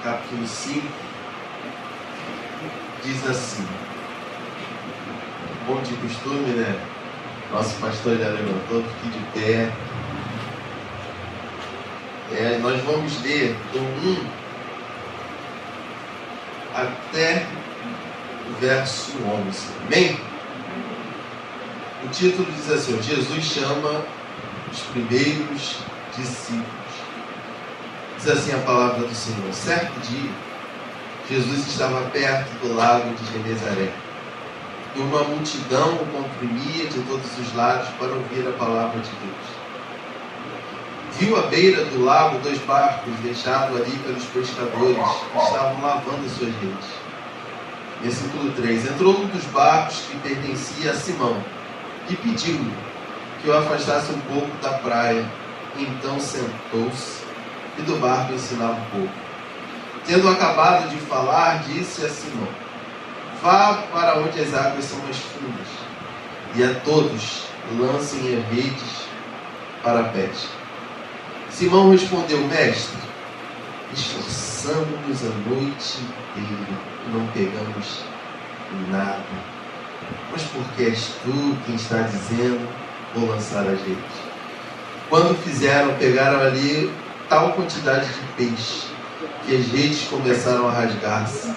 capítulo 5, diz assim, como de costume, né? Nosso pastor já levantou, fique de pé. Nós vamos ler do 1 até o verso 11. Amém? O título diz assim: Jesus chama os primeiros discípulos. Diz assim a palavra do Senhor: certo dia, Jesus estava perto do lago de Genezaré, e uma multidão o comprimia de todos os lados para ouvir a palavra de Deus. Viu à beira do lago 2 barcos deixados ali pelos pescadores que estavam lavando suas redes. Versículo 3: entrou um dos barcos que pertencia a Simão e pediu-lhe que o afastasse um pouco da praia. Então sentou-se e do barco ensinava um pouco. Tendo acabado de falar, disse a Simão: vá para onde as águas são mais fundas, e a todos lancem redes para a pesca. Simão respondeu: mestre, esforçamos-nos a noite inteira e não pegamos nada. Mas porque és tu quem está dizendo, vou lançar as redes. Quando fizeram, pegaram ali tal quantidade de peixe que as redes começaram a rasgar-se.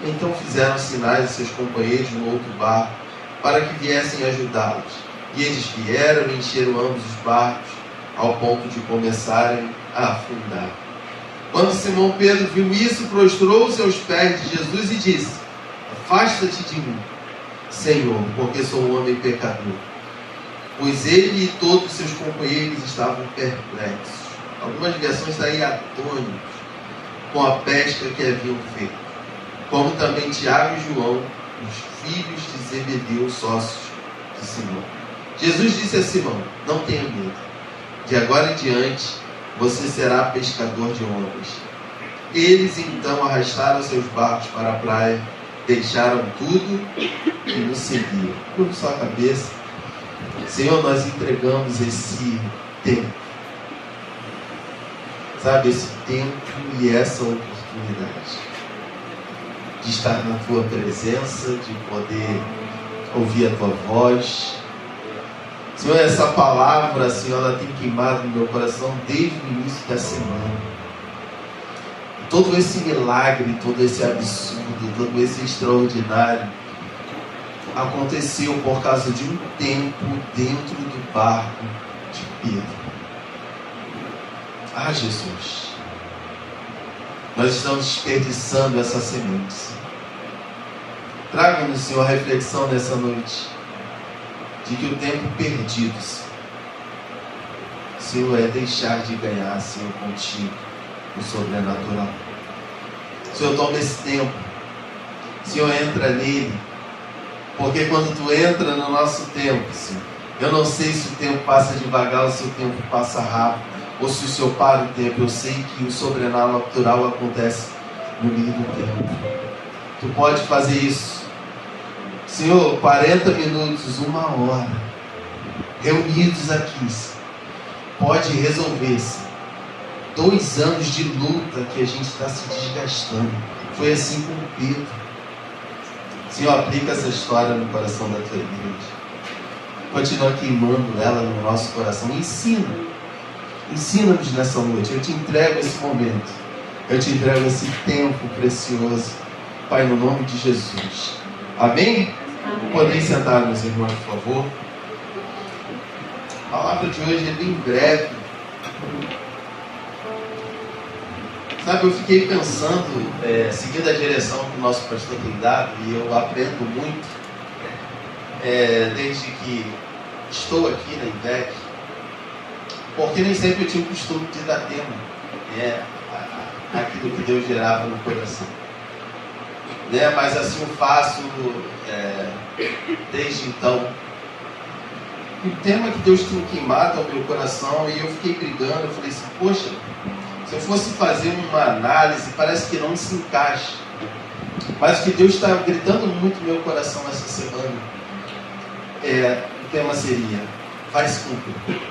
Então fizeram sinais a seus companheiros no outro barco para que viessem ajudá-los. E eles vieram e encheram ambos os barcos ao ponto de começarem a afundar. Quando Simão Pedro viu isso, prostrou-se aos pés de Jesus e disse: afasta-te de mim, Senhor, porque sou um homem pecador. Pois ele e todos seus companheiros estavam perplexos. Algumas versões estão aí atônitos com a pesca que haviam feito, como também Tiago e João, os filhos de Zebedeu, sócios de Simão. Jesus disse a Simão: não tenha medo, de agora em diante você será pescador de homens. Eles então arrastaram seus barcos para a praia, deixaram tudo e nos seguiram. Curva sua cabeça. Senhor, nós entregamos esse tempo, sabe, esse tempo e essa oportunidade de estar na tua presença, de poder ouvir a tua voz. Senhor, essa palavra, Senhor, ela tem queimado no meu coração desde o início da semana. Todo esse milagre, todo esse absurdo, todo esse extraordinário aconteceu por causa de um tempo dentro do barco de Pedro. Ah, Jesus, nós estamos desperdiçando essa semente. Traga-nos, Senhor, a reflexão nessa noite de que o tempo perdido, Senhor, é deixar de ganhar, Senhor, contigo o sobrenatural. Senhor, toma esse tempo, Senhor, entra nele, porque quando tu entra no nosso tempo, Senhor, eu não sei se o tempo passa devagar ou se o tempo passa rápido, ou se o Senhor para o tempo. Eu sei que o sobrenatural acontece no meio do tempo. Tu pode fazer isso, Senhor, 40 minutos, 1 hora, reunidos aqui, pode resolver-se 2 anos de luta que a gente está se desgastando. Foi assim com Pedro. Senhor, aplica essa história no coração da tua igreja. Continua queimando ela no nosso coração. Ensina-nos nessa noite. Eu te entrego esse momento. Eu te entrego esse tempo precioso. Pai, no nome de Jesus. Amém? Podem sentar, meus irmãos, por favor. A palavra de hoje é bem breve. Sabe, eu fiquei pensando, seguindo a direção que o nosso pastor tem dado, e eu aprendo muito, desde que estou aqui na IVEC, porque nem sempre eu tinha o costume de dar tema, aquilo que Deus gerava no coração. Mas assim eu faço desde então. O tema que Deus tinha queimado ao meu coração, e eu fiquei brigando, eu falei assim, poxa, se eu fosse fazer uma análise, parece que não se encaixa. Mas o que Deus está gritando muito no meu coração essa semana, o tema seria, vai se cumprir.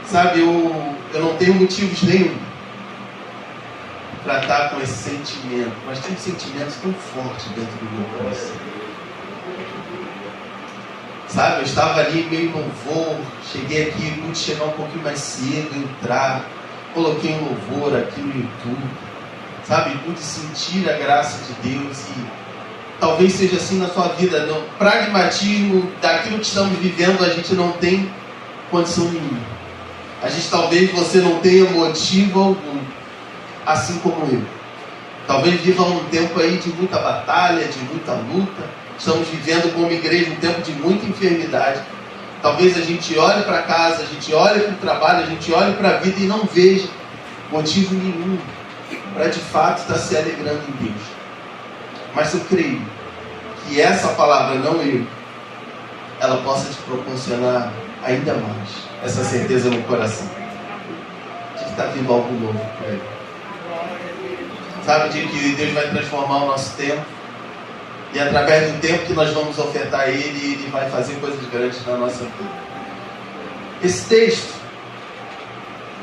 Sabe, eu não tenho motivos nenhum para estar com esse sentimento, mas tem um sentimento tão forte dentro do meu coração. Sabe, eu estava ali meio louvor, cheguei aqui, pude chegar um pouquinho mais cedo, entrar, coloquei um louvor aqui no YouTube, sabe, pude sentir a graça de Deus. E talvez seja assim na sua vida, no pragmatismo daquilo que estamos vivendo, a gente não tem condição nenhuma. A gente talvez você não tenha motivo algum, assim como eu. Talvez viva um tempo aí de muita batalha, de muita luta. Estamos vivendo como igreja um tempo de muita enfermidade. Talvez a gente olhe para casa, a gente olhe para o trabalho, a gente olhe para a vida e não veja motivo nenhum para de fato estar se alegrando em Deus. Mas eu creio que essa palavra, não eu, ela possa te proporcionar ainda mais essa certeza no coração de que está vindo algo novo para ele. Sabe, de que Deus vai transformar o nosso tempo. E através do tempo que nós vamos ofertar a Ele, Ele vai fazer coisas grandes na nossa vida. Esse texto,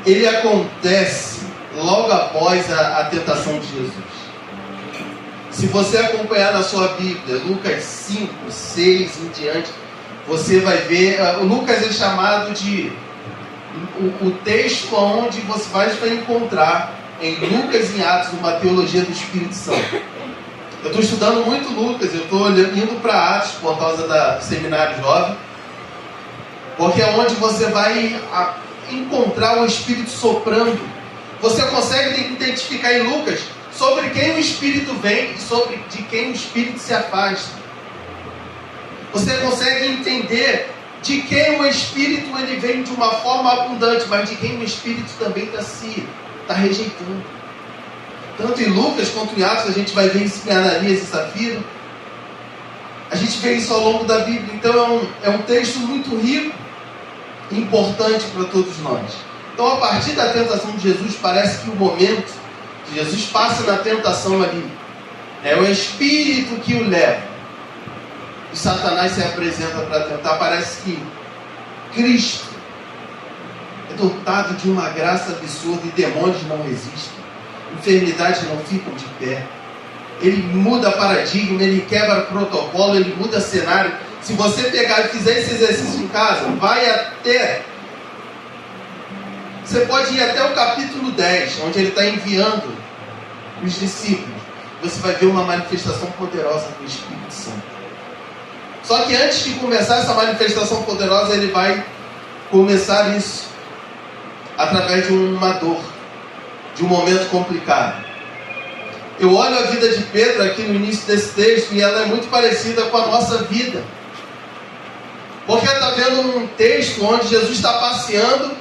ele acontece logo após a tentação de Jesus. Se você acompanhar na sua Bíblia, Lucas 5, 6 em diante, você vai ver, Lucas é chamado de o texto onde você vai encontrar em Lucas e Atos uma teologia do Espírito Santo. Eu estou estudando muito Lucas, eu estou indo para Atos por causa do seminário jovem, porque é onde você vai encontrar o Espírito soprando. Você consegue identificar em Lucas sobre quem o Espírito vem e sobre de quem o Espírito se afasta. Você consegue entender de quem o Espírito ele vem de uma forma abundante, mas de quem o Espírito também está rejeitando. Tanto em Lucas quanto em Atos, a gente vai ver isso em Ananias e Safira. A gente vê isso ao longo da Bíblia. Então é um texto muito rico e importante para todos nós. Então, a partir da tentação de Jesus, parece que o momento que Jesus passa na tentação ali é o Espírito que o leva. E Satanás se apresenta para tentar. Parece que Cristo é dotado de uma graça absurda e demônios não resistem. Enfermidades não ficam de pé. Ele muda paradigma, ele quebra protocolo, ele muda cenário. Se você pegar e fizer esse exercício em casa, você pode ir até o capítulo 10, onde ele está enviando os discípulos. Você vai ver uma manifestação poderosa do Espírito Santo. Só que antes de começar essa manifestação poderosa, ele vai começar isso através de uma dor, de um momento complicado. Eu olho a vida de Pedro aqui no início desse texto e ela é muito parecida com a nossa vida. Porque está vendo um texto onde Jesus está passeando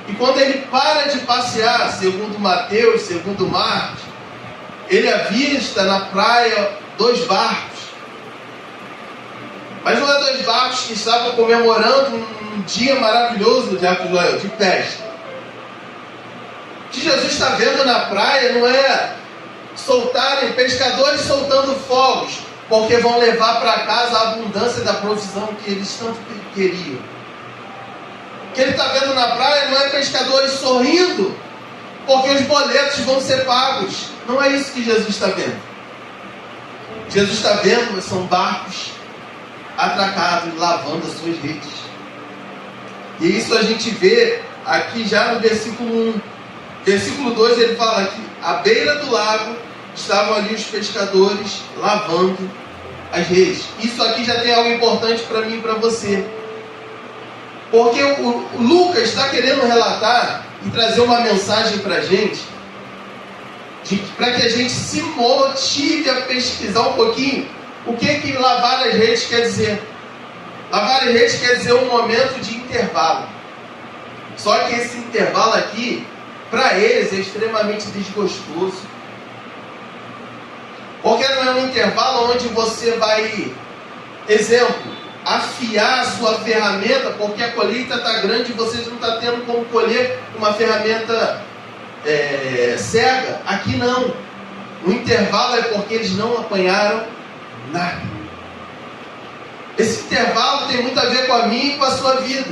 e quando ele para de passear, segundo Mateus, segundo Marcos, ele avista na praia 2 barcos. Mas não é 2 barcos que estavam comemorando um dia maravilhoso de festa. O que Jesus está vendo na praia não é pescadores soltando fogos, porque vão levar para casa a abundância da provisão que eles tanto queriam. O que ele está vendo na praia não é pescadores sorrindo, porque os boletos vão ser pagos. Não é isso que Jesus está vendo. Jesus está vendo são barcos atracados, lavando as suas redes. E isso a gente vê aqui já no versículo 1. Versículo 2 ele fala que à beira do lago estavam ali os pescadores lavando as redes. Isso aqui já tem algo importante para mim e para você. Porque o Lucas está querendo relatar e trazer uma mensagem para a gente, para que a gente se motive a pesquisar um pouquinho o que lavar as redes quer dizer. Lavar as redes quer dizer um momento de intervalo. Só que esse intervalo aqui, para eles, é extremamente desgostoso. Porque não é um intervalo onde você vai, exemplo, afiar a sua ferramenta, porque a colheita está grande e vocês não estão tendo como colher uma ferramenta cega. Aqui não. O intervalo é porque eles não apanharam nada. Esse intervalo tem muito a ver com a minha e com a sua vida.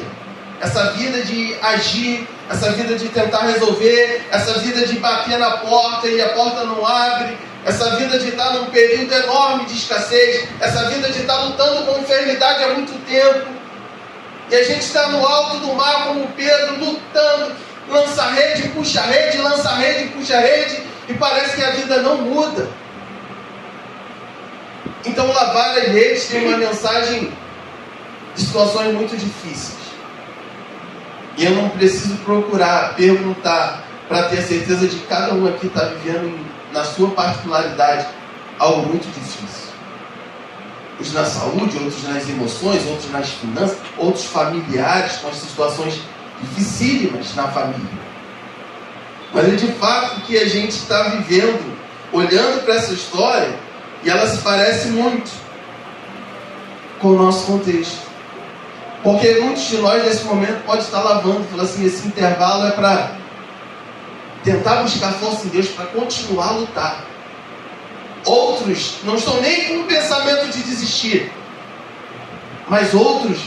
Essa vida de agir, essa vida de tentar resolver, essa vida de bater na porta e a porta não abre, essa vida de estar num período enorme de escassez, essa vida de estar lutando com enfermidade há muito tempo. E a gente está no alto do mar como Pedro, lutando, lança rede, puxa rede, lança rede, puxa rede, e parece que a vida não muda. Então lavar as redes tem uma mensagem de situações muito difíceis. E eu não preciso procurar, perguntar, para ter a certeza de que cada um aqui está vivendo, na sua particularidade, algo muito difícil. Uns na saúde, outros nas emoções, outros nas finanças, outros familiares com as situações dificílimas na família. Mas é de fato que a gente está vivendo, olhando para essa história, e ela se parece muito com o nosso contexto. Porque muitos de nós nesse momento podem estar lavando, falando assim, esse intervalo é para tentar buscar força em Deus, para continuar a lutar. Outros não estão nem com o pensamento de desistir, mas outros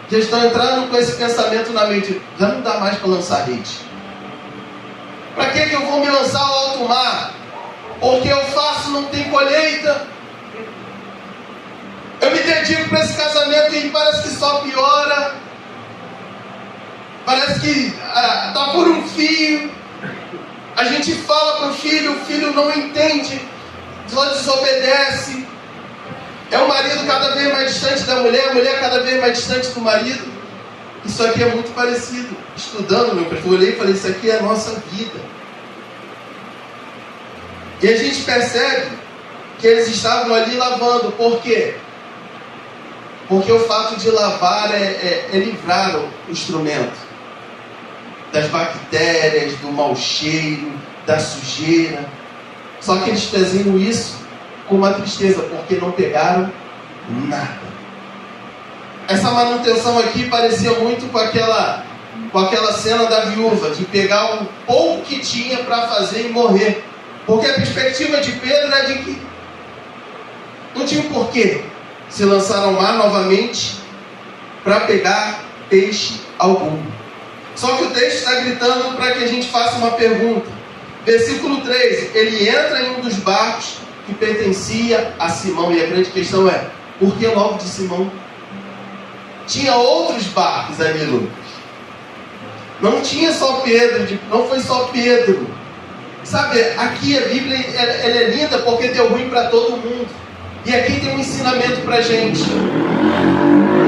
já estão entrando com esse pensamento na mente, já não dá mais para lançar rede. Para que eu vou me lançar ao alto mar? Porque eu faço, não tem colheita. Eu me dedico para esse casamento e parece que só piora. Parece que está por um fio. A gente fala para o filho não entende, só desobedece. É o marido cada vez mais distante da mulher, a mulher cada vez mais distante do marido. Isso aqui é muito parecido. Estudando, meu pai, eu olhei e falei, isso aqui é a nossa vida. E a gente percebe que eles estavam ali lavando. Por quê? Porque o fato de lavar é livrar o instrumento das bactérias, do mau cheiro, da sujeira. Só que eles faziam isso com uma tristeza, porque não pegaram nada. Essa manutenção aqui parecia muito com aquela cena da viúva, de pegar um pouco que tinha para fazer e morrer. Porque a perspectiva de Pedro é de que não tinha um porquê se lançar ao mar novamente para pegar peixe algum. Só que o texto está gritando para que a gente faça uma pergunta. Versículo 3, ele entra em um dos barcos que pertencia a Simão, e a grande questão é, por que logo de Simão? Tinha outros barcos ali, Lucas. Não tinha só Pedro, não foi só Pedro. Sabe, aqui a Bíblia ela é linda porque deu ruim para todo mundo. E aqui tem um ensinamento para a gente.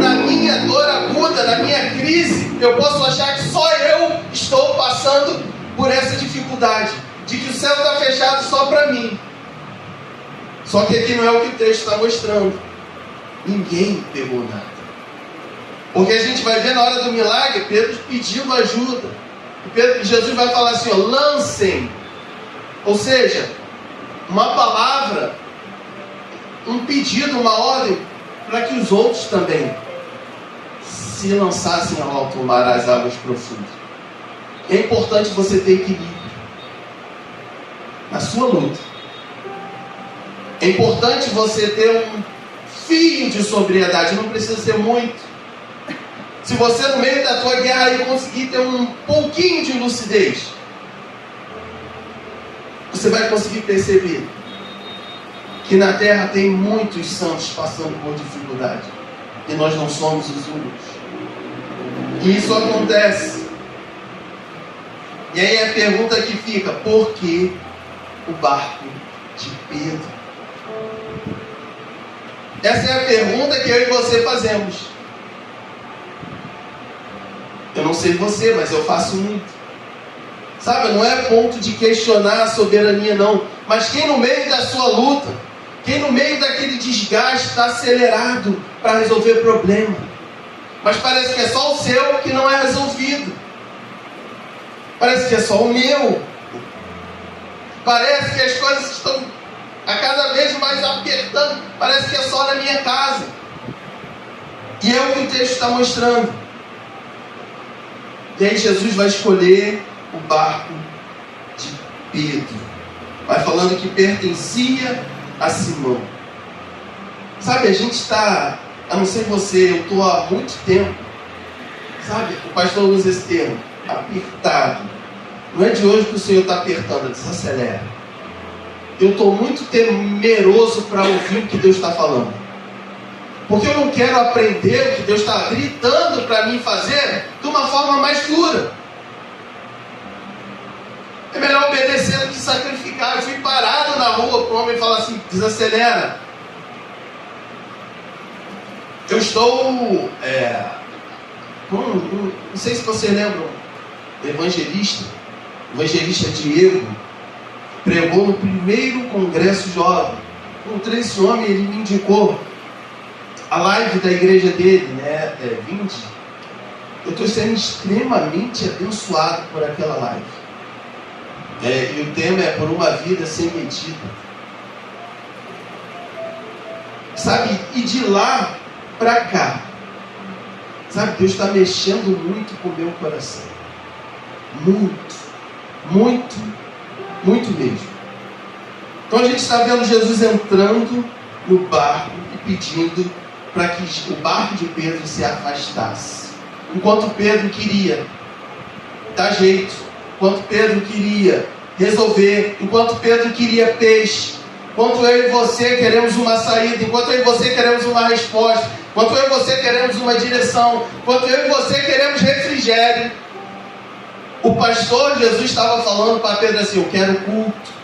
Na minha dor aguda, na minha crise, eu posso achar que só eu estou passando por essa dificuldade, de que o céu está fechado só para mim. Só que aqui não é o que o texto está mostrando. Ninguém pegou nada. Porque a gente vai ver na hora do milagre, Pedro pedindo ajuda. Jesus vai falar assim, ó, lancem. Ou seja, uma palavra, um pedido, uma ordem, para que os outros também se lançassem ao alto mar, às águas profundas. É importante você ter equilíbrio na sua luta. É importante você ter um fio de sobriedade, não precisa ser muito. Se você no meio da tua guerra aí conseguir ter um pouquinho de lucidez, você vai conseguir perceber que na terra tem muitos santos passando por dificuldade e nós não somos os únicos. E isso acontece. E aí a pergunta que fica, por que o barco de Pedro? Essa é a pergunta que eu e você fazemos. Eu não sei você, mas eu faço muito. Sabe, não é ponto de questionar a soberania não, mas quem no meio da sua luta, quem no meio daquele desgaste está acelerado para resolver problema, mas parece que é só o seu que não é resolvido, parece que é só o meu, parece que as coisas estão a cada vez mais apertando, parece que é só na minha casa. E é o que o texto está mostrando. E aí Jesus vai escolher o barco de Pedro. Vai falando que pertencia a Simão. Sabe, a gente está, eu não sei você, eu estou há muito tempo, sabe, o pastor usa esse termo, apertado, não é de hoje que o Senhor está apertando, desacelera. Eu estou muito temeroso para ouvir o que Deus está falando. Porque eu não quero aprender o que Deus está gritando para mim fazer de uma forma mais dura. É melhor obedecer do que sacrificar. Eu fui parado na rua para o homem falar assim, desacelera. Eu estou... não sei se vocês lembram, o evangelista Diego, pregou no primeiro congresso jovem. Encontrei esse homem, ele me indicou a live da igreja dele, né? 20. Eu estou sendo extremamente abençoado por aquela live. E o tema é por uma vida sem medida. Sabe, e de lá para cá, sabe, Deus está mexendo muito com o meu coração. Muito, muito, muito mesmo. Então a gente está vendo Jesus entrando no barco e pedindo para que o barco de Pedro se afastasse. Enquanto Pedro queria dar jeito, enquanto Pedro queria resolver, enquanto Pedro queria peixe, enquanto eu e você queremos uma saída, enquanto eu e você queremos uma resposta, enquanto eu e você queremos uma direção, enquanto eu e você queremos refrigério, o pastor Jesus estava falando para Pedro assim, eu quero culto.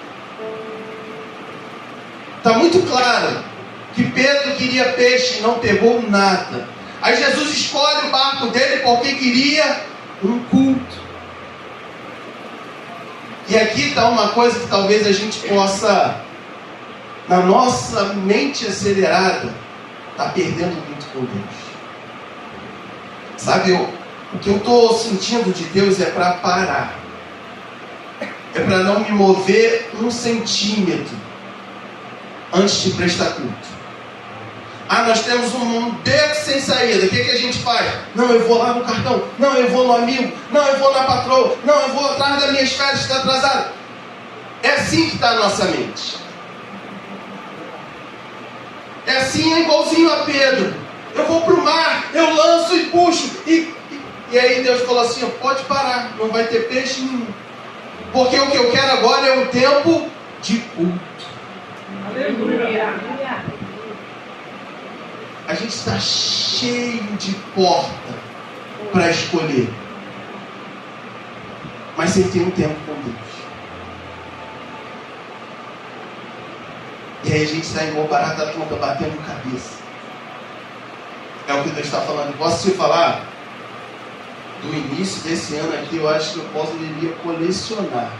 Está muito claro que Pedro queria peixe e não pegou nada. Aí Jesus escolhe o barco dele porque queria um culto. E aqui está uma coisa que talvez a gente possa, na nossa mente acelerada, está perdendo muito com Deus. Sabe, o que eu estou sentindo de Deus é para parar. É para não me mover 1 centímetro antes de prestar culto. Nós temos um beco sem saída. O que a gente faz? Não, eu vou lá no cartão. Não, eu vou no amigo. Não, eu vou na patroa. Não, eu vou atrás das minhas férias, está atrasado. É assim que está a nossa mente. É assim, é igualzinho a Pedro. Eu vou para o mar, eu lanço e puxo. E aí Deus falou assim, pode parar, não vai ter peixe nenhum. Porque o que eu quero agora é um tempo de culto. Aleluia. A gente está cheio de porta para escolher, mas sem ter um tempo com Deus. E aí a gente está igual barata tonta, batendo cabeça. É o que Deus está falando. Posso te falar? Do início desse ano aqui, eu acho que eu poderia colecionar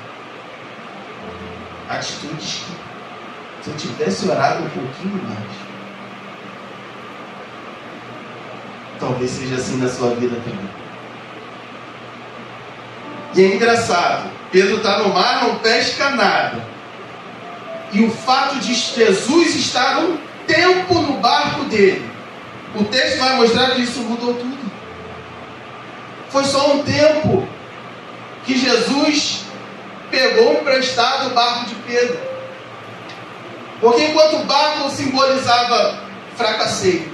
atitudes que, se eu tivesse orado um pouquinho mais, talvez seja assim na sua vida também. E é engraçado, Pedro está no mar, não pesca nada. E o fato de Jesus estar um tempo no barco dele, o texto vai mostrar que isso mudou tudo. Foi só um tempo que Jesus pegou emprestado o barco de Pedro. Porque enquanto o barco simbolizava fracassei,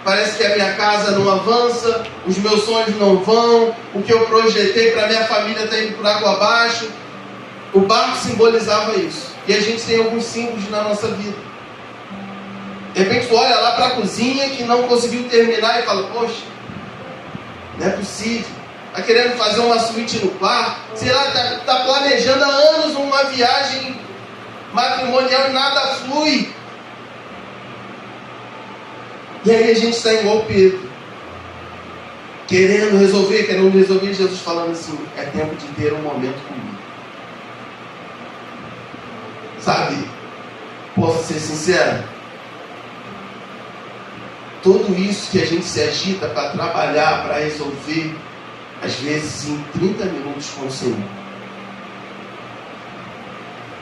parece que a minha casa não avança, os meus sonhos não vão, o que eu projetei para minha família está indo por água abaixo. O barco simbolizava isso. E a gente tem alguns símbolos na nossa vida. De repente tu olha lá para a cozinha que não conseguiu terminar e fala, poxa, não é possível. Está querendo fazer uma suíte no quarto, sei lá, está planejando há anos uma viagem matrimonial e nada flui. E aí a gente está igual Pedro, querendo resolver, Jesus falando assim, é tempo de ter um momento comigo. Sabe, posso ser sincero? Tudo isso que a gente se agita para trabalhar, para resolver, às vezes em 30 minutos com o Senhor,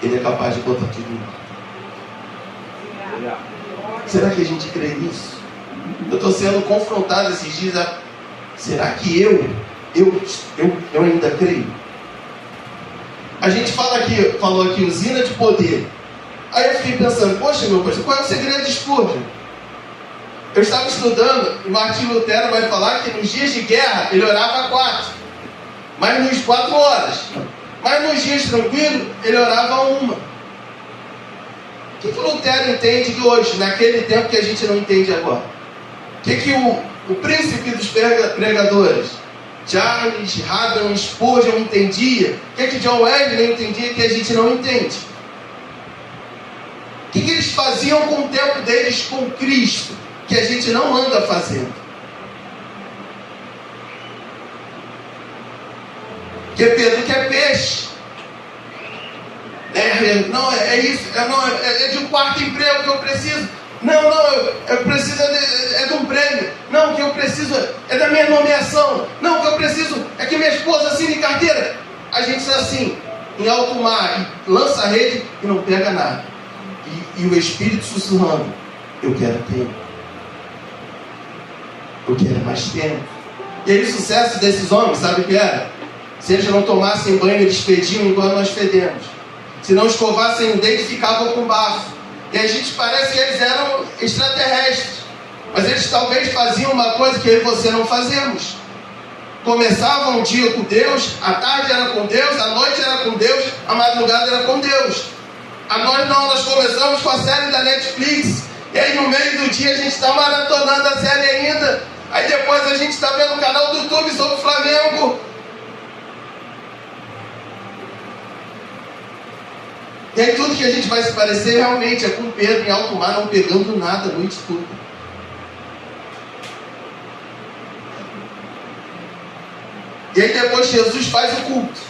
Ele é capaz de botar tudo em ordem. Será que a gente crê nisso? Eu estou sendo confrontado esses dias. Será que eu ainda creio? A gente falou aqui usina de poder. Aí eu fiquei pensando, poxa meu pastor, qual é o segredo de Spurgeon? Eu estava estudando e Martinho Lutero vai falar que nos dias de guerra ele orava 4, mas nos 4 horas. Mas nos dias tranquilos ele orava 1. O que Lutero entende que hoje, naquele tempo que a gente não entende agora? O que o príncipe dos pregadores, Charles Haddon Spurgeon, entendia? O que John Wesley entendia que a gente não entende? O que eles faziam com o tempo deles com Cristo, que a gente não anda fazendo? Que Pedro quer peixe. Não, é isso. É de um quarto emprego que eu preciso. Não, eu preciso de um prêmio. Não, o que eu preciso é da minha nomeação. Não, o que eu preciso é que minha esposa assine carteira. A gente está assim, em alto mar, e lança a rede e não pega nada. E o Espírito sussurrando: eu quero tempo. Eu quero mais tempo. E aí o sucesso desses homens, sabe o que era? Se eles não tomassem banho, eles fediam igual nós fedemos. Se não escovassem o dente, ficavam com bafo. E a gente parece que eles eram extraterrestres. Mas eles talvez faziam uma coisa que eu e você não fazemos. Começavam o dia com Deus, a tarde era com Deus, a noite era com Deus, a madrugada era com Deus. A nós não, nós começamos com a série da Netflix. E aí no meio do dia a gente está maratonando a série ainda. Aí depois a gente está vendo o canal do YouTube sobre o Flamengo. E aí tudo que a gente vai se parecer realmente é com Pedro em alto mar, não pegando nada a noite toda. E aí depois Jesus faz o culto.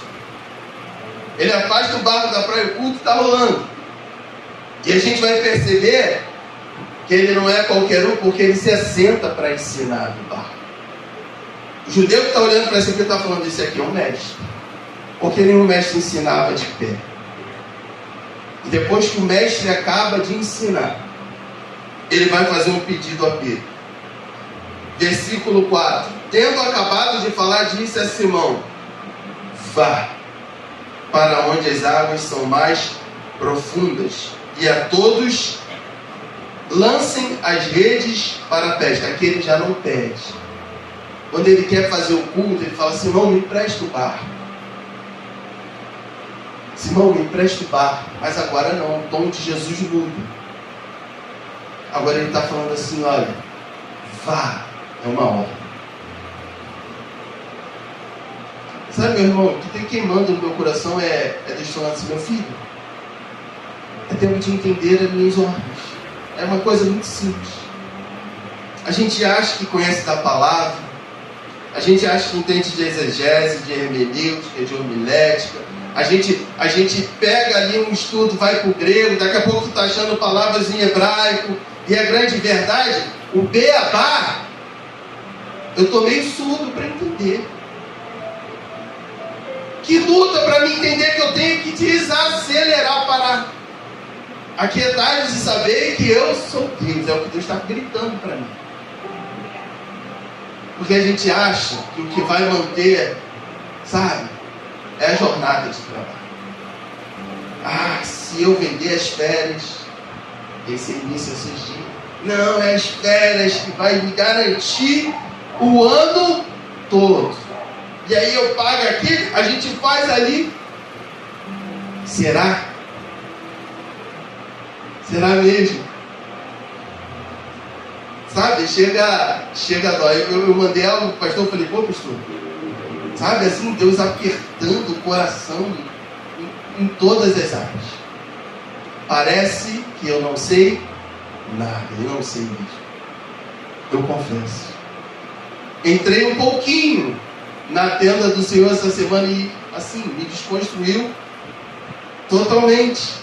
Ele afasta o barco da praia, o culto está rolando. E a gente vai perceber que ele não é qualquer um, porque ele se assenta para ensinar do barco. O judeu que está olhando para isso aqui está falando: isso aqui é um mestre. Porque nenhum mestre ensinava de pé. E depois que o mestre acaba de ensinar, ele vai fazer um pedido a Pedro. Versículo 4: tendo acabado de falar, disse a Simão: vá para onde as águas são mais profundas, e a todos lancem as redes para a pesca. Aqui ele já não pede. Quando ele quer fazer o culto, ele fala: Simão, me empresta o barco. Simão, me empresta o barco. Mas agora não, o tom de Jesus muda. Agora ele está falando assim: olha, vá, é uma ordem. Sabe, meu irmão, o que tem queimando no meu coração é Deus falando assim: meu filho, é tempo de entender as minhas ordens. É uma coisa muito simples. A gente acha que conhece da palavra, a gente acha que entende de exegese, de hermenêutica, de homilética. A gente pega ali um estudo, vai para o grego, daqui a pouco tu está achando palavras em hebraico, e a grande verdade, o beabá, eu estou meio surdo para entender. Que luta para me entender que eu tenho que desacelerar, parar. Aquietai-vos e saber que eu sou Deus. É o que Deus está gritando para mim. Porque a gente acha que o que vai manter, sabe, é a jornada de trabalho. Se eu vender as férias, pensei nisso esses dias. Não, é as férias que vai me garantir o ano todo. E aí eu pago aqui, a gente faz ali. Será? Será mesmo? Sabe, chega a dó. Eu mandei ela pro pastor, falei: pô, pastor, sabe, assim, Deus apertando o coração em todas as áreas. Parece que eu não sei nada, eu não sei mesmo. Eu confesso. Entrei um pouquinho na tenda do Senhor essa semana e, assim, me desconstruiu totalmente.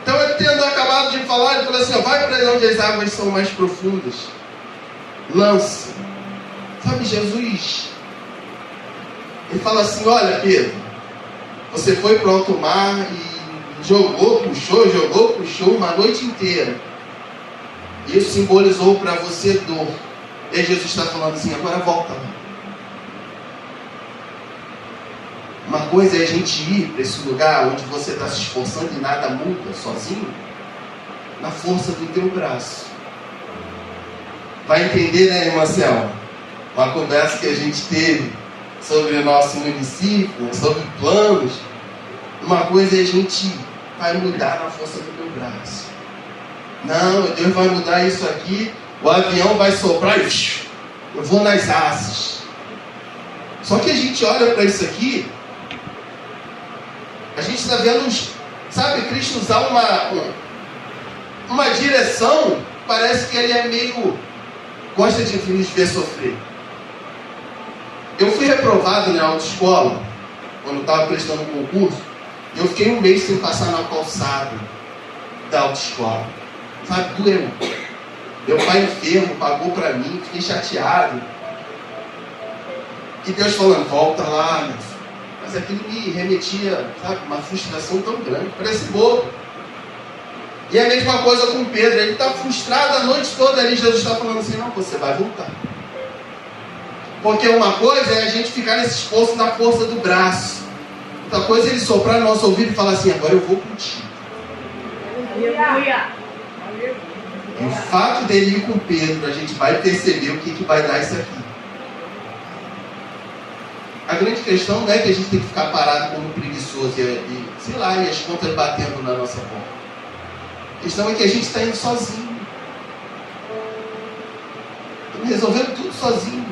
Então, eu tendo acabado de falar, ele falou assim: vai para onde as águas são mais profundas. Lança. Sabe, Jesus, ele fala assim: olha, Pedro, você foi para o alto mar e jogou, puxou uma noite inteira. Isso simbolizou para você dor. E aí Jesus está falando assim: agora volta lá. Uma coisa é a gente ir para esse lugar onde você está se esforçando e nada muda sozinho, na força do teu braço. Vai entender, né, irmã Selma? Uma conversa que a gente teve sobre o nosso município, né, sobre planos. Uma coisa é a gente vai mudar na força do meu braço. Não, Deus vai mudar isso aqui, o avião vai soprar e eu vou nas asas. Só que a gente olha para isso aqui, a gente está vendo, sabe, Cristo usar uma direção, parece que ele é meio, gosta de nos ver sofrer. Eu fui reprovado na autoescola, quando estava prestando um concurso, e eu fiquei um mês sem passar na calçada da autoescola. Sabe, doeu. Meu pai enfermo, pagou para mim, fiquei chateado. E Deus falando, volta lá, meu filho. Mas aquilo me remetia, sabe, uma frustração tão grande, parece bobo. E a mesma coisa com Pedro, ele está frustrado a noite toda ali, Jesus está falando assim, não, você vai voltar. Porque uma coisa é a gente ficar nesse esforço na força do braço. Outra coisa é ele soprar no nosso ouvido e falar assim, agora eu vou contigo. E o fato dele ir com Pedro, a gente vai perceber o que vai dar isso aqui. A grande questão não é que a gente tem que ficar parado como preguiçoso e sei lá, e as contas batendo na nossa porta. A questão é que a gente está indo sozinho. Estamos resolvendo tudo sozinho.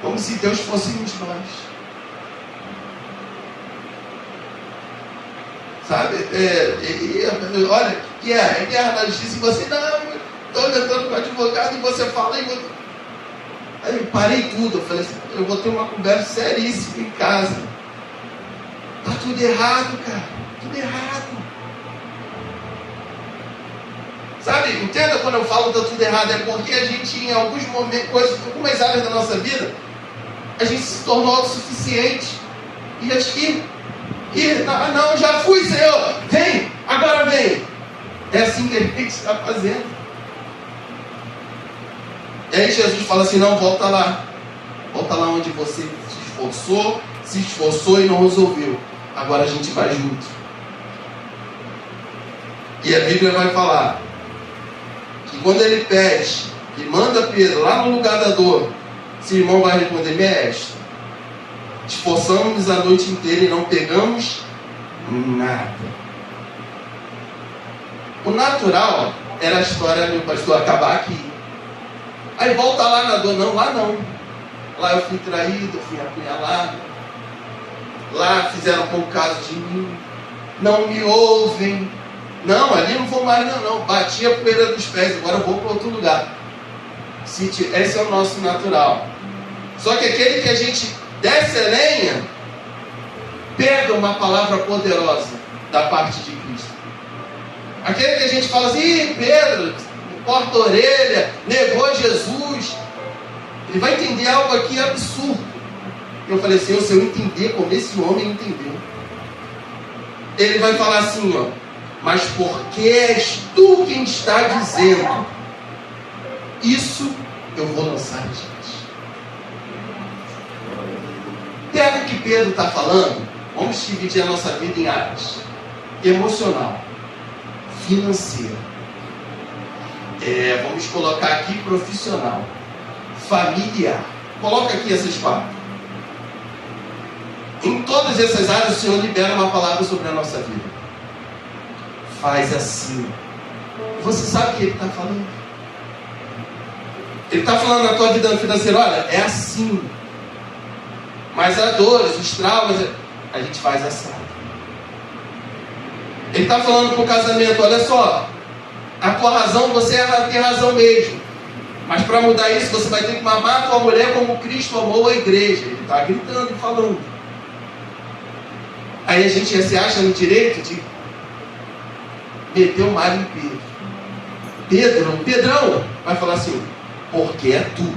Como se Deus fôssemos nós. Sabe? Olha, é guerra na justiça e você, não, estou entrando com o advogado e você fala e você... Aí eu parei tudo, eu falei assim, eu vou ter uma conversa seríssima em casa. Tá tudo errado, cara. Tudo errado. Sabe, entenda quando eu falo que tá tudo errado, é porque a gente, em alguns momentos, algumas áreas da nossa vida, a gente se tornou autossuficiente. E acho que, não, já fui, Senhor, vem, agora vem. É assim que a gente está fazendo. E aí Jesus fala assim, não, volta lá onde você se esforçou e não resolveu. Agora a gente vai junto. E a Bíblia vai falar que quando ele pede e manda Pedro lá no lugar da dor, esse irmão vai responder, mestre, esforçamos a noite inteira e não pegamos nada. O natural era a história do pastor acabar aqui. Aí volta lá na dor, não, lá não. Lá eu fui traído, eu fui apunhalado. Lá fizeram pouco caso de mim. Não me ouvem. Não, ali não vou mais não. Bati a poeira dos pés, agora eu vou para outro lugar. Esse é o nosso natural. Só que aquele que a gente desce a lenha, pega uma palavra poderosa da parte de Cristo. Aquele que a gente fala assim, Pedro, corta a orelha, negou Jesus. Ele vai entender algo aqui absurdo. Eu falei assim, se eu entender como esse homem entendeu. Ele vai falar assim, ó, mas porque és tu quem está dizendo, isso eu vou lançar adiante. Pega o que Pedro está falando, vamos dividir a nossa vida em áreas. Emocional, financeira, vamos colocar aqui profissional, familiar. Coloca aqui essas quatro. Em todas essas áreas o Senhor libera uma palavra sobre a nossa vida. Faz assim. Você sabe o que Ele está falando? Ele está falando na tua vida financeira, olha, é assim. Mas as dores, os traumas, a gente faz assim. Ele está falando para o casamento, olha só, a tua razão, você tem razão mesmo. Mas para mudar isso, você vai ter que amar a tua mulher como Cristo amou a igreja. Ele está gritando e falando. Aí a gente se acha no direito de meter o mar em Pedro. Pedrão vai falar assim, porque é tu.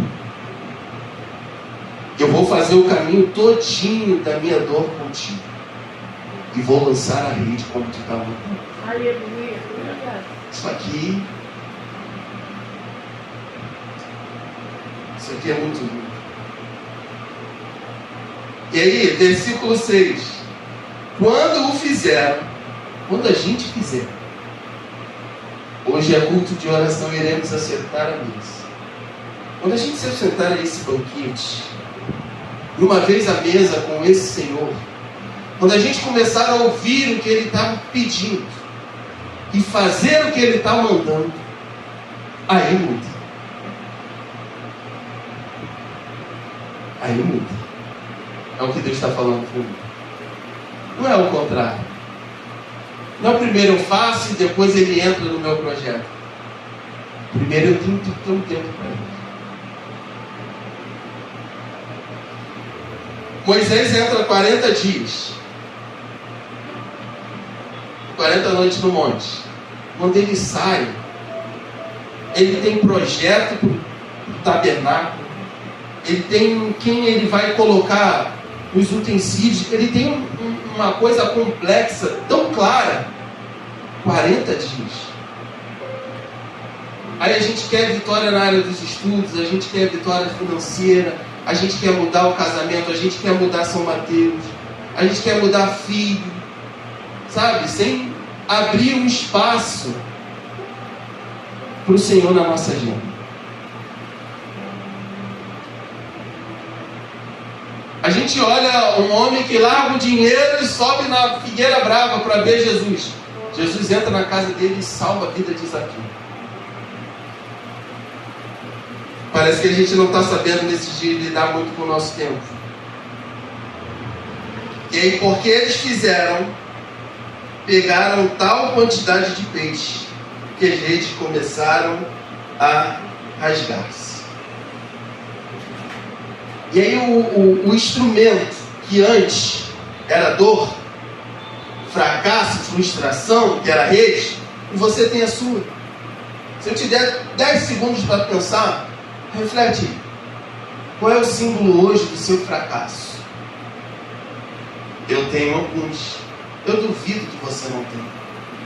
Eu vou fazer o caminho todinho da minha dor contigo. E vou lançar a rede como tu está mandando. Aleluia. Isso aqui é muito lindo. E aí, versículo 6. Quando o fizeram, quando a gente fizer, hoje é culto de oração, iremos acertar a mesa. Quando a gente se sentar a esse banquete, e uma vez à mesa com esse Senhor, quando a gente começar a ouvir o que Ele está pedindo e fazer o que Ele está mandando, aí muda. Aí muda. É o que Deus está falando comigo. Não é o contrário. Não é primeiro eu faço e depois Ele entra no meu projeto. Primeiro eu tenho que ter um tempo para Ele. Moisés entra 40 dias. 40 noites no monte. Quando ele sai, ele tem projeto para o tabernáculo. Ele tem quem ele vai colocar os utensílios. Ele tem uma coisa complexa, tão clara. 40 dias. Aí a gente quer vitória na área dos estudos, a gente quer vitória financeira, a gente quer mudar o casamento, a gente quer mudar São Mateus, a gente quer mudar filho, sabe? Sem abrir um espaço para o Senhor na nossa agenda. A gente olha um homem que larga o dinheiro e sobe na figueira brava para ver Jesus. Jesus entra na casa dele e salva a vida de Zaqueu. Parece que a gente não está sabendo nesses dias lidar muito com o nosso tempo. E aí, porque eles pegaram tal quantidade de peixe, que as redes começaram a rasgar-se. E aí o instrumento que antes era dor, fracasso, frustração, que era a rede, e você tem a sua. Se eu te der 10 segundos para pensar, reflete. Qual é o símbolo hoje do seu fracasso? Eu tenho alguns. Eu duvido que você não tenha.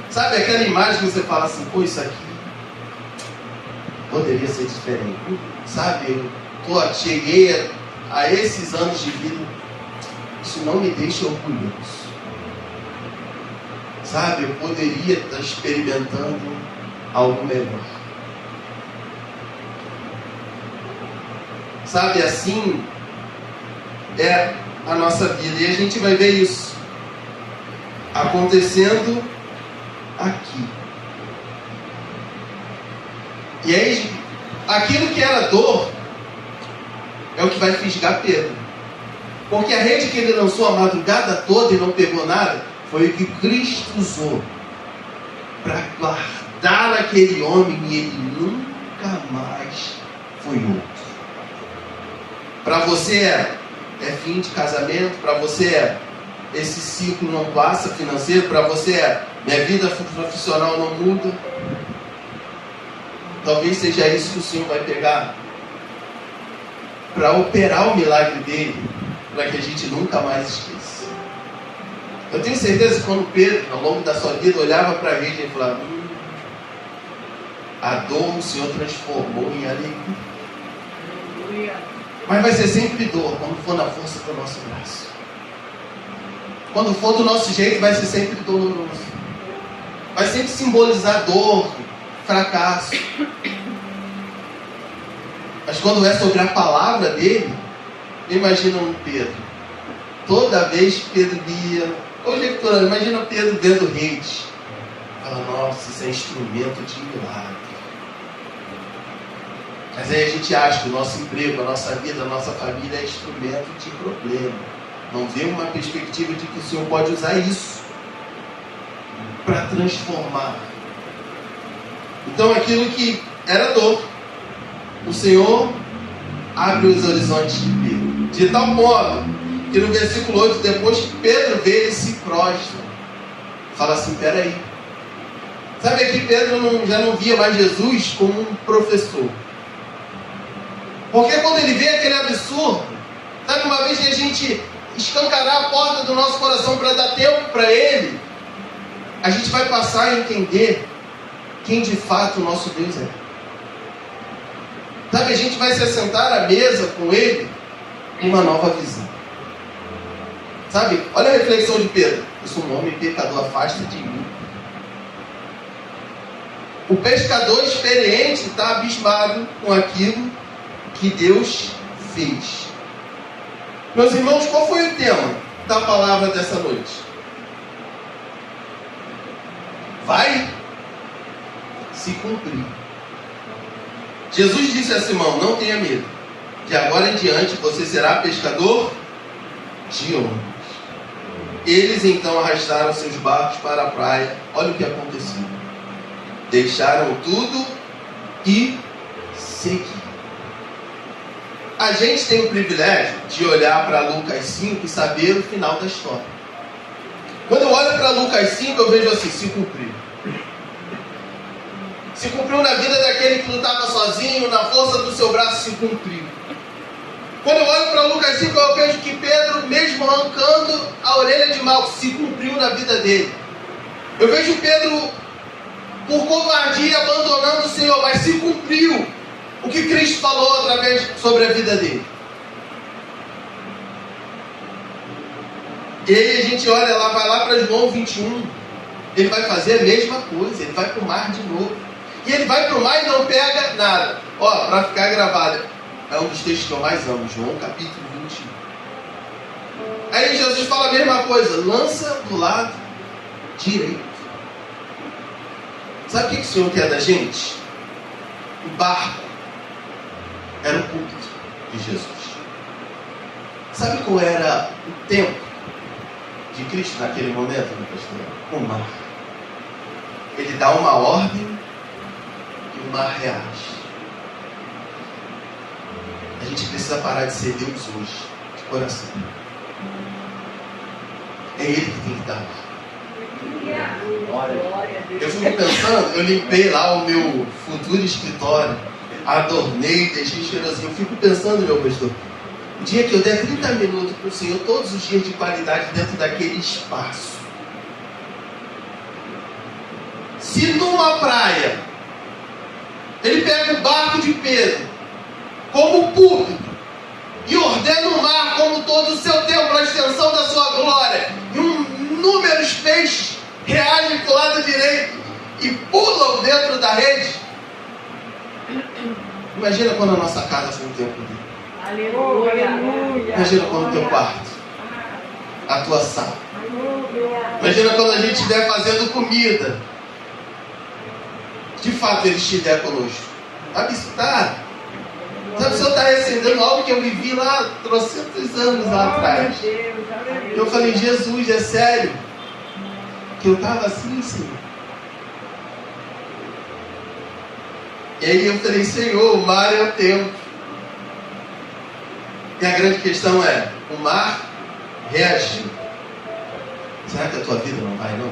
Sabe aquela imagem que você fala assim, pô, isso aqui poderia ser diferente. Sabe, eu cheguei a esses anos de vida, isso não me deixa orgulhoso. Sabe, eu poderia estar experimentando algo melhor. Sabe, assim é a nossa vida. E a gente vai ver isso acontecendo aqui. E aí, aquilo que era dor é o que vai fisgar Pedro. Porque a rede que ele lançou a madrugada toda e não pegou nada, foi o que Cristo usou para guardar aquele homem, e ele nunca mais foi outro. Para você é fim de casamento, para você esse ciclo não passa financeiro, para você minha vida profissional não muda. Talvez seja isso que o Senhor vai pegar para operar o milagre dele, para que a gente nunca mais esqueça. Eu tenho certeza que quando Pedro, ao longo da sua vida, olhava para a rede, ele falava, a dor o Senhor transformou em alegria. Mas vai ser sempre dor quando for na força do nosso braço. Quando for do nosso jeito, vai ser sempre doloroso. Vai sempre simbolizar dor, fracasso. Mas quando é sobre a palavra dele, imagina um Pedro. Toda vez que Pedro via, imagina Pedro vendo rede. Fala, nossa, isso é instrumento de milagre. Mas aí a gente acha que o nosso emprego, a nossa vida, a nossa família é instrumento de problema. Não vê uma perspectiva de que o Senhor pode usar isso para transformar. Então aquilo que era dor, o Senhor abre os horizontes de Pedro. De tal modo que no versículo 8, depois que Pedro vê, ele se prostra. Fala assim, peraí. Sabe que Pedro já não via mais Jesus como um professor. Porque quando ele vê aquele absurdo, sabe, uma vez que a gente escancarar a porta do nosso coração para dar tempo para ele, a gente vai passar a entender quem de fato o nosso Deus é. Sabe, a gente vai se assentar à mesa com ele com uma nova visão. Sabe, olha a reflexão de Pedro. Eu sou um homem pecador, afasta de mim. O pescador experiente está abismado com aquilo que Deus fez. Meus irmãos, qual foi o tema da palavra dessa noite? Vai se cumprir. Jesus disse a Simão: não tenha medo, de agora em diante você será pescador de homens. Eles então arrastaram seus barcos para a praia. Olha o que aconteceu. Deixaram tudo e seguiram. A gente tem o privilégio de olhar para Lucas 5 e saber o final da história. Quando eu olho para Lucas 5, eu vejo assim: se cumpriu. Se cumpriu na vida daquele que lutava sozinho, na força do seu braço se cumpriu. Quando eu olho para Lucas 5, eu vejo que Pedro, mesmo arrancando a orelha de Malco, se cumpriu na vida dele. Eu vejo Pedro, por covardia, abandonando o Senhor, mas se cumpriu o que Cristo falou sobre a vida dele. E aí a gente olha lá, vai lá para João 21, ele vai fazer a mesma coisa, ele vai para o mar de novo. E ele vai para o mar e não pega nada. Ó, para ficar gravado, é um dos textos que eu mais amo, João capítulo 21. Aí Jesus fala a mesma coisa: lança do lado direito. Sabe o que o Senhor quer da gente? O barco era o púlpito de Jesus. Sabe qual era o tempo de Cristo naquele momento, meu pastor? O mar. Ele dá uma ordem e o mar reage. A gente precisa parar de ser Deus hoje, de coração. É Ele que tem que dar. Eu fico pensando, eu limpei lá o meu futuro escritório, adornei, deixei cheirosinho. Eu fico pensando, meu pastor, o dia que eu der 30 minutos para o Senhor, todos os dias de qualidade dentro daquele espaço. Se numa praia, ele pega o barco de Pedro como púlpito e ordena o mar como todo o seu templo, a extensão da sua glória, e inúmeros peixes reagem para o lado direito e pulam dentro da rede. Imagina quando a nossa casa for um templo dele. Aleluia. Imagina quando o teu quarto, a tua sala. Imagina quando a gente estiver fazendo comida, de fato ele estiver conosco. Sabe isso? Sabe, o Senhor está recebendo algo que eu vivi lá 300 anos lá atrás. Eu falei: Jesus, é sério que eu estava assim, Senhor? E aí eu falei: Senhor, o mar é o templo. E a grande questão é: o mar reagiu. Será que a tua vida não vai, não?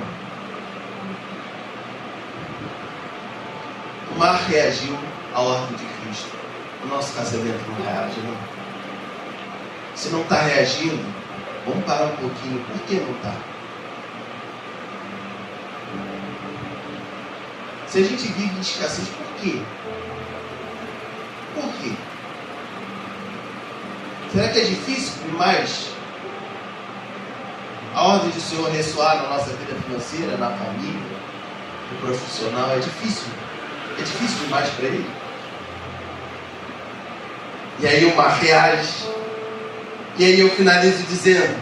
O mar reagiu à ordem de Cristo. O nosso casamento não reage, não. Se não está reagindo, vamos parar um pouquinho. Por que não está? Se a gente vive em escassez, por quê? Por quê? Será que é difícil demais a ordem do Senhor ressoar na nossa vida financeira, na família, no profissional? É difícil? É difícil demais para Ele? E aí o mar reage. E aí eu finalizo dizendo: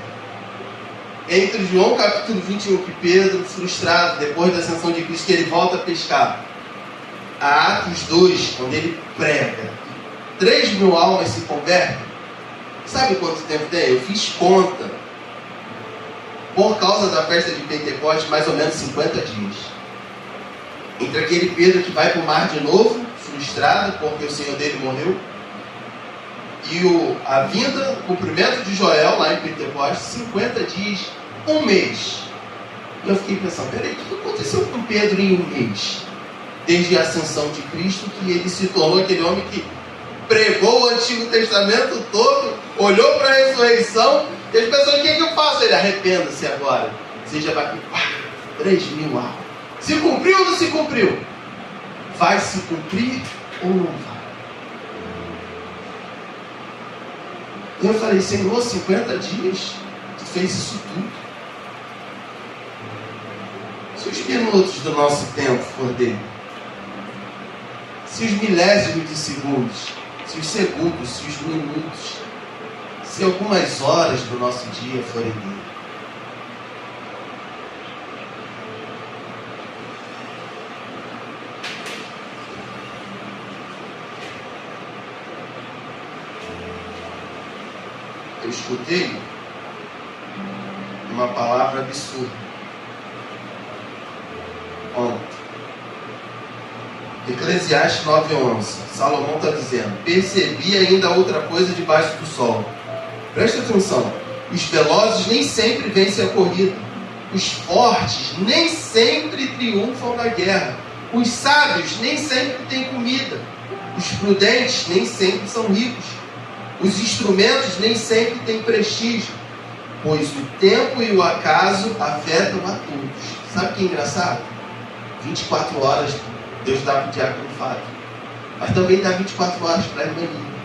entre João capítulo 21, que Pedro, frustrado, depois da ascensão de Cristo, que ele volta a pescar, a Atos 2, quando ele prega, 3.000 almas se convertem. Sabe quanto tempo tem? Eu fiz conta. Por causa da festa de Pentecostes, mais ou menos 50 dias. Entre aquele Pedro que vai para o mar de novo, frustrado, porque o Senhor dele morreu, e a vinda, o cumprimento de Joel lá em Pentecostes, 50 dias, um mês. E eu fiquei pensando: peraí, o que aconteceu com Pedro em um mês? Desde a ascensão de Cristo, que ele se tornou aquele homem que pregou o Antigo Testamento todo, olhou para a ressurreição, e as pessoas: o que eu faço? Ele: arrependa-se agora. Você já vai com 3.000 almas. Se cumpriu ou não se cumpriu? Vai se cumprir ou não vai? Eu falei: Senhor, 50 dias, tu fez isso tudo. Se os minutos do nosso tempo for dele, se os milésimos de segundos se os segundos, se os minutos, se algumas horas do nosso dia forem dele. Eu escutei uma palavra absurda ontem. Eclesiastes 9:11. Salomão está dizendo: percebi ainda outra coisa debaixo do sol. Presta atenção. Os velozes nem sempre vencem a corrida. Os fortes nem sempre triunfam na guerra. Os sábios nem sempre têm comida. Os prudentes nem sempre são ricos. Os instrumentos nem sempre têm prestígio, pois o tempo e o acaso afetam a todos. Sabe o que é engraçado? 24 horas Deus dá para o diácono Fábio, mas também dá 24 horas para a irmã Lívia.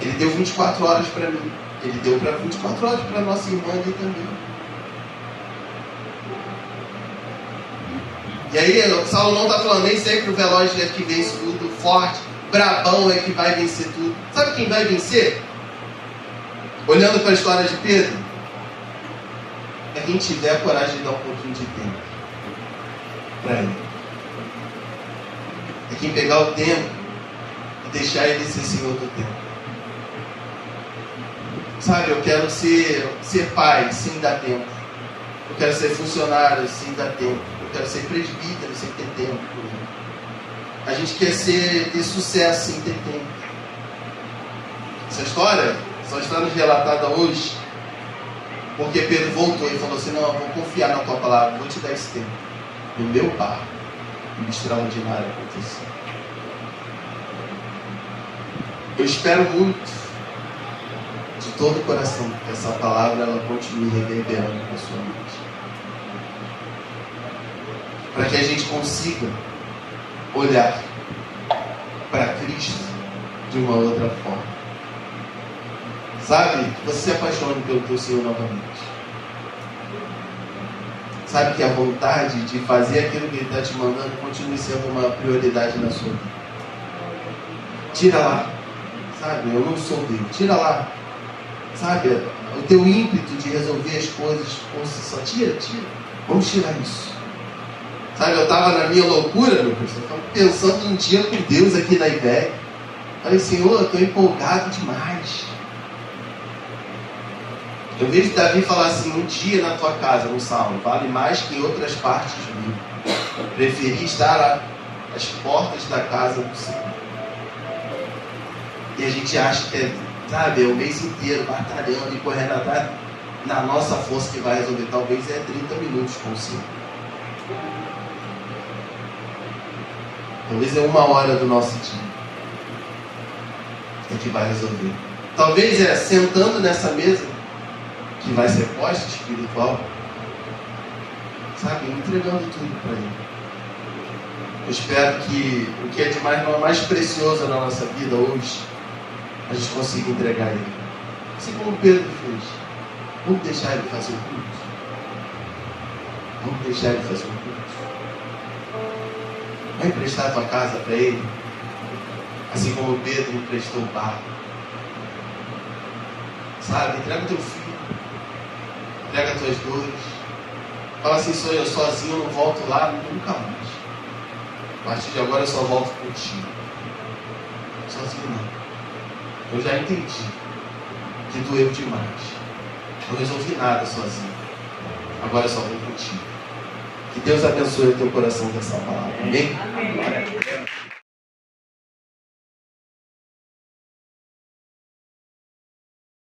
Ele deu 24 horas para mim, ele deu 24 horas para a nossa irmã ali também. E aí Salomão está falando, nem sempre o veloz é que vence tudo, o forte, brabão é que vai vencer tudo. Sabe quem vai vencer? Olhando para a história de Pedro, é quem tiver a coragem de dar um pouquinho de tempo para ele. É quem pegar o tempo e deixar ele ser senhor do tempo. Sabe, eu quero ser pai sem dar tempo. Eu quero ser funcionário sem dar tempo. Eu quero ser presbítero sem ter tempo. A gente quer ter sucesso sem ter tempo. Essa história só está nos relatada hoje porque Pedro voltou e falou assim: não, eu vou confiar na tua palavra, vou te dar esse tempo. No meu barco, o extraordinário aconteceu. Eu espero muito, de todo o coração, que essa palavra ela continue reverberando na sua mente, para que a gente consiga olhar para Cristo de uma outra forma. Sabe, que você se apaixone pelo teu Senhor novamente. Sabe que a vontade de fazer aquilo que Ele está te mandando continue sendo uma prioridade na sua vida. Tira lá, sabe, eu não sou Deus. Tira lá, sabe, o teu ímpeto de resolver as coisas por si só. Tira. Vamos tirar isso. Sabe, eu estava na minha loucura, meu pastor, pensando um dia com Deus aqui na IBEC. Falei, Senhor, eu estou empolgado demais. Eu vejo Davi falar assim: um dia na tua casa, no Salmo, vale mais que em outras partes do mundo. Preferi estar às portas da casa do Senhor. E a gente acha que sabe, é o mês inteiro batalhando e correndo atrás, na nossa força que vai resolver. Talvez é 30 minutos com o Senhor. Talvez é 1 hora do nosso dia que vai resolver. Talvez é sentando nessa mesa que vai ser posta espiritual, sabe, entregando tudo para Ele. Eu espero que o que é de mais precioso na nossa vida hoje, a gente consiga entregar a Ele. Assim como Pedro fez. Vamos deixar Ele fazer o culto. Vamos deixar Ele fazer o culto. Vai emprestar a tua casa para Ele, assim como Pedro emprestou o barco. Sabe, entrega o teu filho, entrega as tuas dores. Fala assim: sou eu sozinho, eu não volto lá nunca mais. A partir de agora eu só volto contigo. Sozinho não. Eu já entendi que doeu demais. Não resolvi nada sozinho. Agora eu só vou contigo. Que Deus abençoe o teu coração com essa palavra. Amém? Amém.